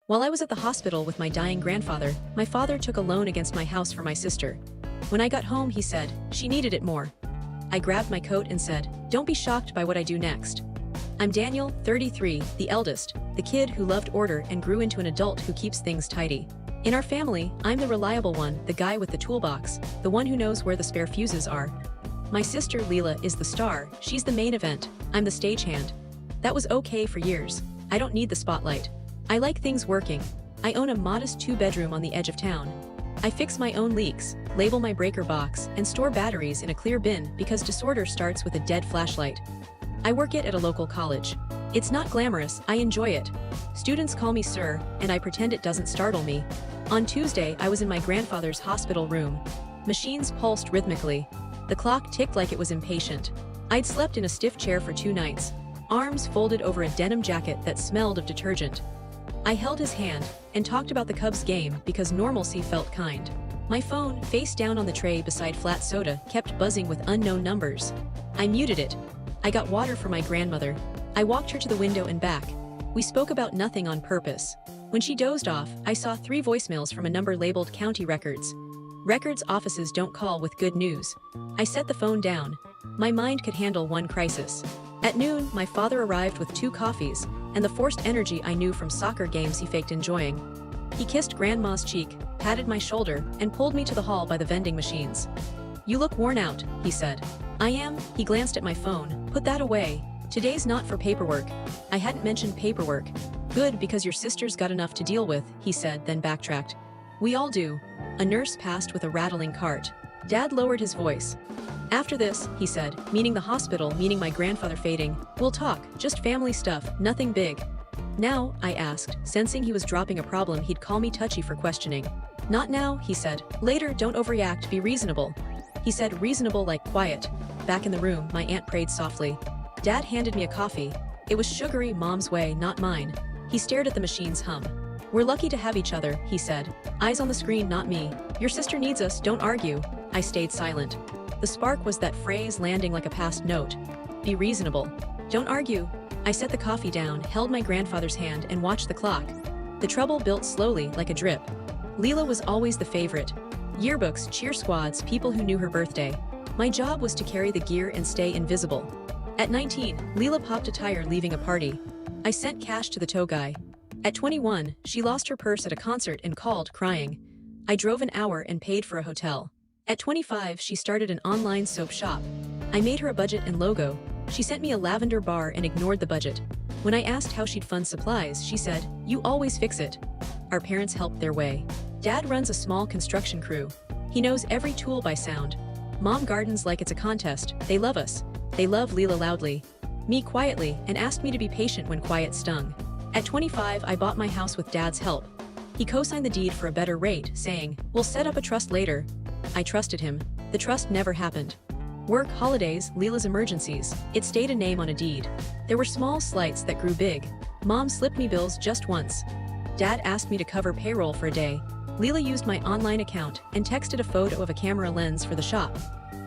While I was at the hospital with my dying grandfather, my father took a loan against my house for my sister. When I got home, he said, she needed it more. I grabbed my coat and said, don't be shocked by what I do next. I'm Daniel, 33, the eldest, the kid who loved order and grew into an adult who keeps things tidy. In our family, I'm the reliable one, the guy with the toolbox, the one who knows where the spare fuses are. My sister Leela is the star, she's the main event, I'm the stagehand. That was okay for years. I don't need the spotlight. I like things working. I own a modest 2-bedroom on the edge of town. I fix my own leaks, label my breaker box, and store batteries in a clear bin because disorder starts with a dead flashlight. I work it at a local college. It's not glamorous, I enjoy it. Students call me sir, and I pretend it doesn't startle me. On Tuesday, I was in my grandfather's hospital room. Machines pulsed rhythmically. The clock ticked like it was impatient. I'd slept in a stiff chair for 2 nights, arms folded over a denim jacket that smelled of detergent. I held his hand and talked about the Cubs game because normalcy felt kind. My phone, face down on the tray beside flat soda, kept buzzing with unknown numbers. I muted it. I got water for my grandmother. I walked her to the window and back. We spoke about nothing on purpose. When she dozed off, I saw 3 voicemails from a number labeled County Records. Records offices don't call with good news. I set the phone down. My mind could handle one crisis. At noon, my father arrived with 2 coffees, and the forced energy I knew from soccer games he faked enjoying. He kissed Grandma's cheek, patted my shoulder, and pulled me to the hall by the vending machines. You look worn out, he said. I am, he glanced at my phone. Put that away. Today's not for paperwork. I hadn't mentioned paperwork. Good, because your sister's got enough to deal with, he said, then backtracked. We all do. A nurse passed with a rattling cart. Dad lowered his voice. After this, he said, meaning the hospital, meaning my grandfather fading, we'll talk, just family stuff, nothing big. Now, I asked, sensing he was dropping a problem he'd call me touchy for questioning. Not now, he said. Later, don't overreact, be reasonable. He said reasonable like quiet. Back in the room, my aunt prayed softly. Dad handed me a coffee. It was sugary, Mom's way, not mine. He stared at the machine's hum. We're lucky to have each other, he said. Eyes on the screen, not me. Your sister needs us, don't argue. I stayed silent. The spark was that phrase landing like a passed note. Be reasonable. Don't argue. I set the coffee down, held my grandfather's hand, and watched the clock. The trouble built slowly, like a drip. Leela was always the favorite. Yearbooks, cheer squads, people who knew her birthday. My job was to carry the gear and stay invisible. At 19, Leela popped a tire leaving a party. I sent cash to the tow guy. At 21, she lost her purse at a concert and called, crying. I drove an hour and paid for a hotel. At 25, she started an online soap shop. I made her a budget and logo. She sent me a lavender bar and ignored the budget. When I asked how she'd fund supplies, she said, you always fix it. Our parents helped their way. Dad runs a small construction crew. He knows every tool by sound. Mom gardens like it's a contest. They love us. They love Leela loudly. Me quietly, and asked me to be patient when quiet stung. At 25, I bought my house with Dad's help. He co-signed the deed for a better rate, saying, we'll set up a trust later. I trusted him. The trust never happened. Work, holidays, Leela's emergencies. It stayed a name on a deed. There were small slights that grew big. Mom slipped me bills just once. Dad asked me to cover payroll for a day. Leela used my online account and texted a photo of a camera lens for the shop.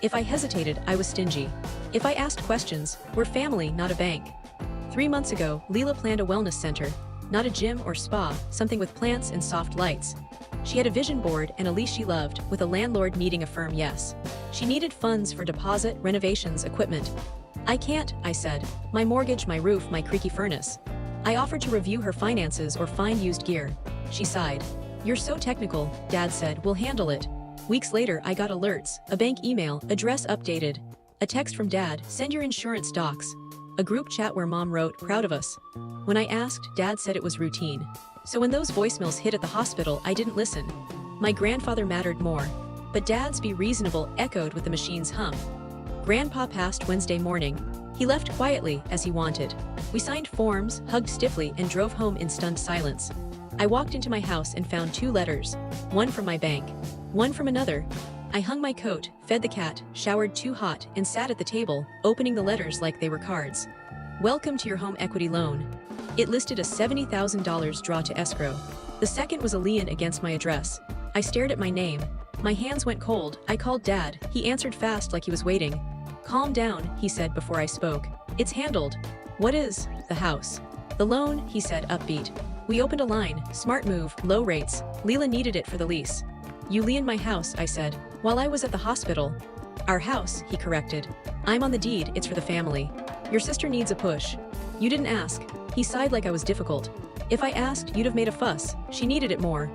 If I hesitated, I was stingy. If I asked questions, we're family, not a bank. 3 months ago, Leela planned a wellness center. Not a gym or spa, something with plants and soft lights. She had a vision board and a lease she loved, with a landlord needing a firm yes. She needed funds for deposit, renovations, equipment. I can't, I said. My mortgage, my roof, my creaky furnace. I offered to review her finances or find used gear. She sighed. You're so technical, Dad said, we'll handle it. Weeks later, I got alerts, a bank email, address updated. A text from Dad, send your insurance docs. A group chat where Mom wrote, proud of us. When I asked, Dad said it was routine. So when those voicemails hit at the hospital, I didn't listen. My grandfather mattered more. But Dad's be reasonable echoed with the machine's hum. Grandpa passed Wednesday morning. He left quietly, as he wanted. We signed forms, hugged stiffly, and drove home in stunned silence. I walked into my house and found 2 letters. One from my bank. One from another. I hung my coat, fed the cat, showered too hot, and sat at the table, opening the letters like they were cards. Welcome to your home equity loan. It listed a $70,000 draw to escrow. The second was a lien against my address. I stared at my name. My hands went cold. I called Dad. He answered fast like he was waiting. Calm down, he said before I spoke. It's handled. What is? The house. The loan, he said upbeat. We opened a line, smart move, low rates. Leela needed it for the lease. You lien my house, I said, while I was at the hospital. Our house, he corrected. I'm on the deed, it's for the family. Your sister needs a push. You didn't ask. He sighed like I was difficult. If I asked, you'd have made a fuss. She needed it more.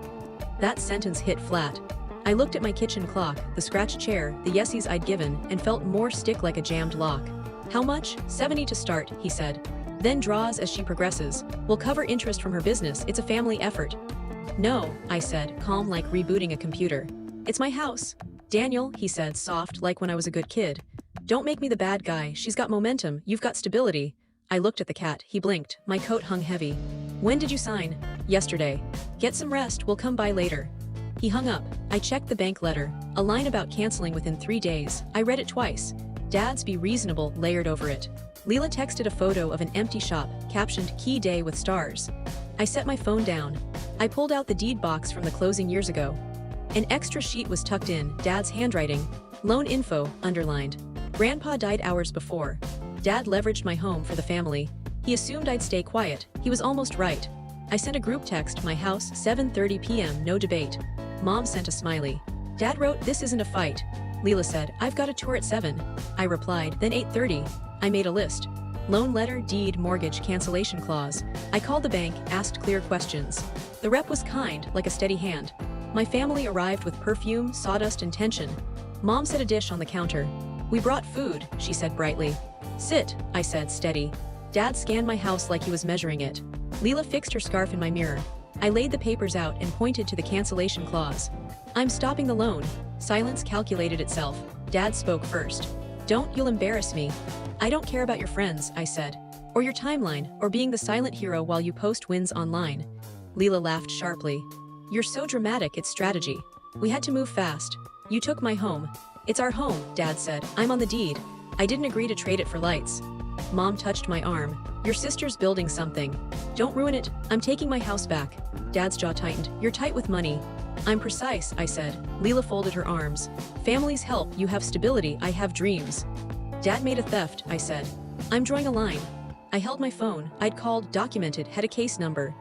That sentence hit flat. I looked at my kitchen clock, the scratched chair, the yesies I'd given, and felt more stick like a jammed lock. How much? 70 to start, he said. Then draws as she progresses. We'll cover interest from her business, it's a family effort. No, I said, calm like rebooting a computer. It's my house. Daniel, he said, soft like when I was a good kid. Don't make me the bad guy, she's got momentum, you've got stability. I looked at the cat, he blinked, my coat hung heavy. When did you sign? Yesterday. Get some rest, we'll come by later. He hung up. I checked the bank letter. A line about canceling within 3 days. I read it twice. Dad's be reasonable layered over it. Leela texted a photo of an empty shop, captioned key day with stars. I set my phone down. I pulled out the deed box from the closing years ago. An extra sheet was tucked in, Dad's handwriting. Loan info, underlined. Grandpa died hours before. Dad leveraged my home for the family. He assumed I'd stay quiet. He was almost right. I sent a group text, my house, 7:30 p.m., no debate. Mom sent a smiley. Dad wrote, this isn't a fight. Leela said, I've got a tour at 7. I replied, then 8:30. I made a list. Loan letter, deed, mortgage, cancellation clause. I called the bank, asked clear questions. The rep was kind, like a steady hand. My family arrived with perfume, sawdust, and tension. Mom set a dish on the counter. We brought food, she said brightly. Sit, I said, steady. Dad scanned my house like he was measuring it. Leela fixed her scarf in my mirror. I laid the papers out and pointed to the cancellation clause. I'm stopping the loan. Silence calculated itself. Dad spoke first. Don't, you'll embarrass me. I don't care about your friends, I said. Or your timeline, or being the silent hero while you post wins online. Leela laughed sharply. You're so dramatic, it's strategy. We had to move fast. You took my home. It's our home, Dad said. I'm on the deed. I didn't agree to trade it for lights. Mom touched my arm. Your sister's building something. Don't ruin it. I'm taking my house back. Dad's jaw tightened. You're tight with money. I'm precise, I said. Leela folded her arms. Families help, you have stability, I have dreams. Dad made a theft, I said. I'm drawing a line. I held my phone. I'd called, documented, had a case number.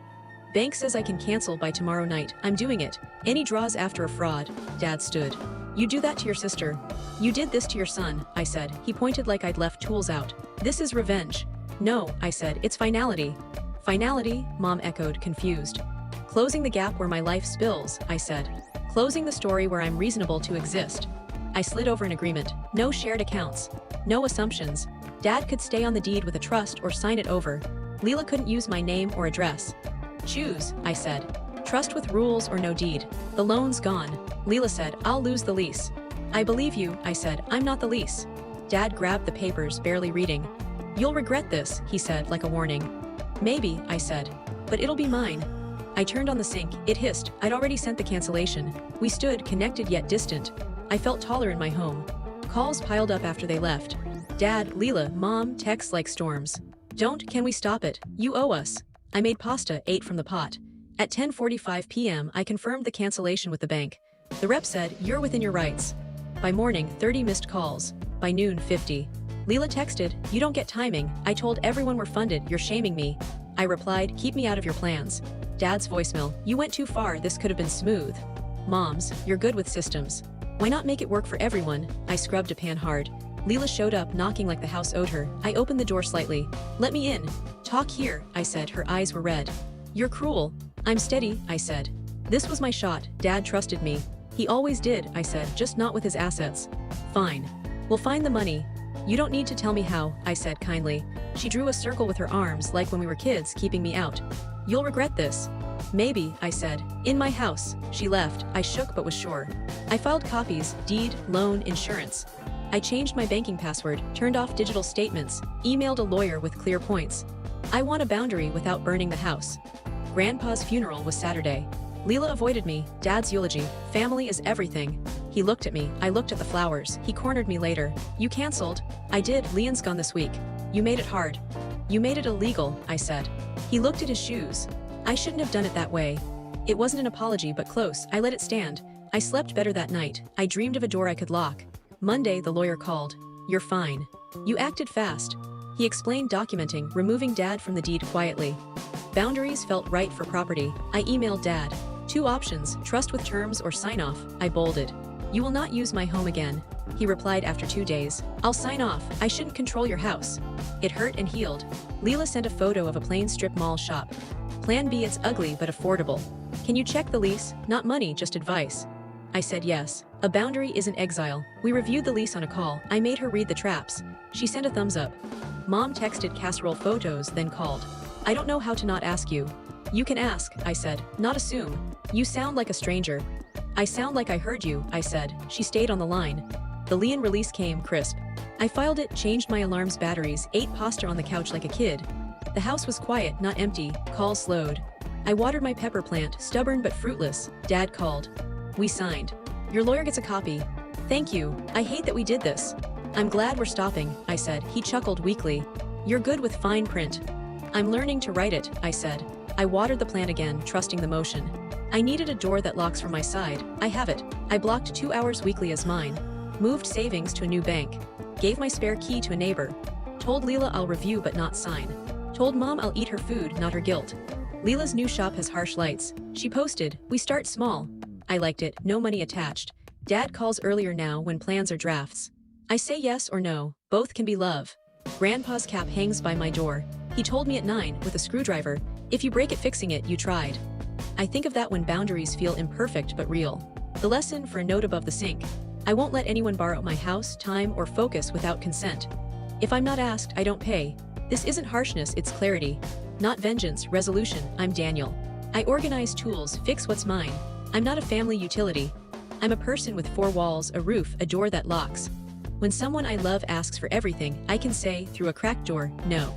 Bank says I can cancel by tomorrow night. I'm doing it. Any draws after a fraud. Dad stood. You do that to your sister. You did this to your son, I said. He pointed like I'd left tools out. This is revenge. No, I said, it's finality. Finality, Mom echoed, confused. Closing the gap where my life spills, I said. Closing the story where I'm reasonable to exist. I slid over an agreement. No shared accounts. No assumptions. Dad could stay on the deed with a trust or sign it over. Leela couldn't use my name or address. Choose, I said. Trust with rules or no deed. The loan's gone. Leela said, I'll lose the lease. I believe you, I said. I'm not the lease. Dad grabbed the papers, barely reading. You'll regret this, he said, like a warning. Maybe, I said. But it'll be mine. I turned on the sink. It hissed. I'd already sent the cancellation. We stood, connected yet distant. I felt taller in my home. Calls piled up after they left. Dad, Leela, Mom, texts like storms. Don't, can we stop it? You owe us. I made pasta, ate from the pot. At 10:45 p.m., I confirmed the cancellation with the bank. The rep said, you're within your rights. By morning, 30 missed calls. By noon, 50. Leela texted, you don't get timing. I told everyone we're funded, you're shaming me. I replied, keep me out of your plans. Dad's voicemail, you went too far, this could have been smooth. Mom's, you're good with systems. Why not make it work for everyone? I scrubbed a pan hard. Leela showed up, knocking like the house owed her. I opened the door slightly. Let me in. Talk here, I said. Her eyes were red. You're cruel. I'm steady, I said. This was my shot. Dad trusted me. He always did, I said, just not with his assets. Fine. We'll find the money. You don't need to tell me how, I said kindly. She drew a circle with her arms, like when we were kids, keeping me out. You'll regret this. Maybe, I said. In my house. She left. I shook but was sure. I filed copies, deed, loan, insurance. I changed my banking password, turned off digital statements, emailed a lawyer with clear points. I want a boundary without burning the house. Grandpa's funeral was Saturday. Leela avoided me. Dad's eulogy. Family is everything. He looked at me. I looked at the flowers. He cornered me later. You canceled? I did. Lien's gone this week. You made it hard. You made it illegal, I said. He looked at his shoes. I shouldn't have done it that way. It wasn't an apology, but close. I let it stand. I slept better that night. I dreamed of a door I could lock. Monday, the lawyer called. You're fine. You acted fast. He explained documenting, removing Dad from the deed quietly. Boundaries felt right for property. I emailed Dad. 2 options, trust with terms or sign off. I bolded. You will not use my home again. He replied after 2 days. I'll sign off. I shouldn't control your house. It hurt and healed. Leela sent a photo of a plain strip mall shop. Plan B, it's ugly but affordable. Can you check the lease? Not money, just advice. I said yes. A boundary isn't exile. We reviewed the lease on a call. I made her read the traps. She sent a thumbs up. Mom texted casserole photos, then called. I don't know how to not ask you. You can ask, I said, not assume. You sound like a stranger. I sound like I heard you, I said. She stayed on the line. The Lien release came crisp. I filed it, changed my alarm's batteries, ate pasta on the couch like a kid. The house was quiet, not empty. Calls slowed. I watered my pepper plant, stubborn but fruitless. Dad called. We signed. Your lawyer gets a copy. Thank you. I hate that we did this. I'm glad we're stopping, I said. He chuckled weakly. You're good with fine print. I'm learning to write it, I said. I watered the plant again, trusting the motion. I needed a door that locks from my side. I have it. I blocked 2 hours weekly as mine. Moved savings to a new bank. Gave my spare key to a neighbor. Told Leela I'll review but not sign. Told Mom I'll eat her food, not her guilt. Leela's new shop has harsh lights. She posted, we start small. I liked it, no money attached. Dad calls earlier now when plans are drafts. I say yes or no, both can be love. Grandpa's cap hangs by my door. He told me at 9, with a screwdriver, if you break it fixing it, you tried. I think of that when boundaries feel imperfect but real. The lesson for a note above the sink. I won't let anyone borrow my house, time, or focus without consent. If I'm not asked, I don't pay. This isn't harshness, it's clarity. Not vengeance, resolution. I'm Daniel. I organize tools, fix what's mine. I'm not a family utility. I'm a person with 4 walls, a roof, a door that locks. When someone I love asks for everything, I can say, through a cracked door, no.